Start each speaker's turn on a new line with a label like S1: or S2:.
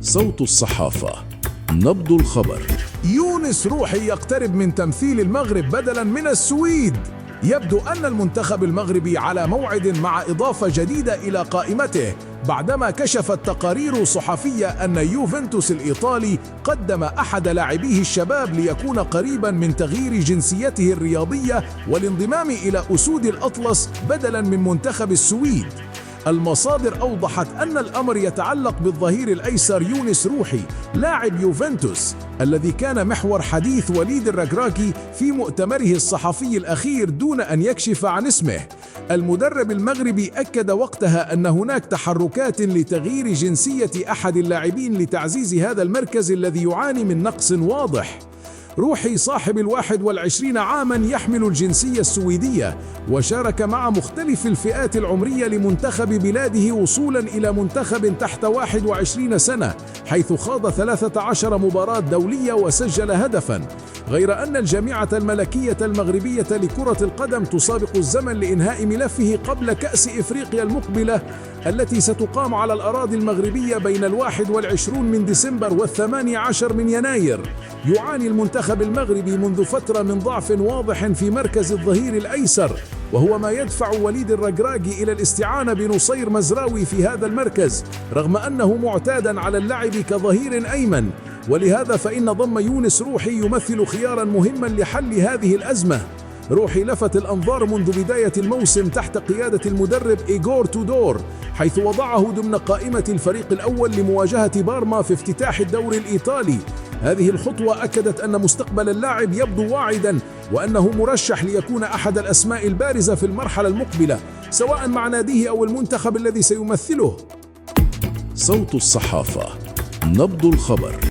S1: صوت الصحافة، نبض الخبر.
S2: يونس روحي يقترب من تمثيل المغرب بدلاً من السويد. يبدو أن المنتخب المغربي على موعد مع إضافة جديدة إلى قائمته، بعدما كشفت تقارير صحفية أن يوفنتوس الإيطالي قدم أحد لاعبيه الشباب ليكون قريباً من تغيير جنسيته الرياضية والانضمام إلى أسود الأطلس بدلاً من منتخب السويد. المصادر أوضحت أن الأمر يتعلق بالظهير الأيسر يونس روحي لاعب يوفنتوس الذي كان محور حديث وليد الركراكي في مؤتمره الصحفي الأخير دون أن يكشف عن اسمه. المدرب المغربي أكد وقتها أن هناك تحركات لتغيير جنسية أحد اللاعبين لتعزيز هذا المركز الذي يعاني من نقص واضح. روحي صاحب 21 عاما يحمل الجنسية السويدية، وشارك مع مختلف الفئات العمرية لمنتخب بلاده وصولا إلى منتخب تحت 21 سنة، حيث خاض 13 مباراة دولية وسجل هدفا. غير أن الجامعة الملكية المغربية لكرة القدم تسابق الزمن لإنهاء ملفه قبل كأس إفريقيا المقبلة التي ستقام على الأراضي المغربية بين 21 من ديسمبر و18 من يناير. يعاني المنتخب المغربي منذ فترة من ضعف واضح في مركز الظهير الأيسر، وهو ما يدفع وليد الركراكي إلى الاستعانة بنصير مزراوي في هذا المركز، رغم أنه معتادا على اللعب كظهير أيمن. ولهذا فإن ضم يونس روحي يمثل خيارا مهما لحل هذه الأزمة. روحي لفت الأنظار منذ بداية الموسم تحت قيادة المدرب إيغور تودور، حيث وضعه ضمن قائمة الفريق الأول لمواجهة بارما في افتتاح الدوري الإيطالي. هذه الخطوة أكدت أن مستقبل اللاعب يبدو واعدا، وأنه مرشح ليكون أحد الأسماء البارزة في المرحلة المقبلة سواء مع ناديه أو المنتخب الذي سيمثله.
S1: صوت الصحافة، نبض الخبر.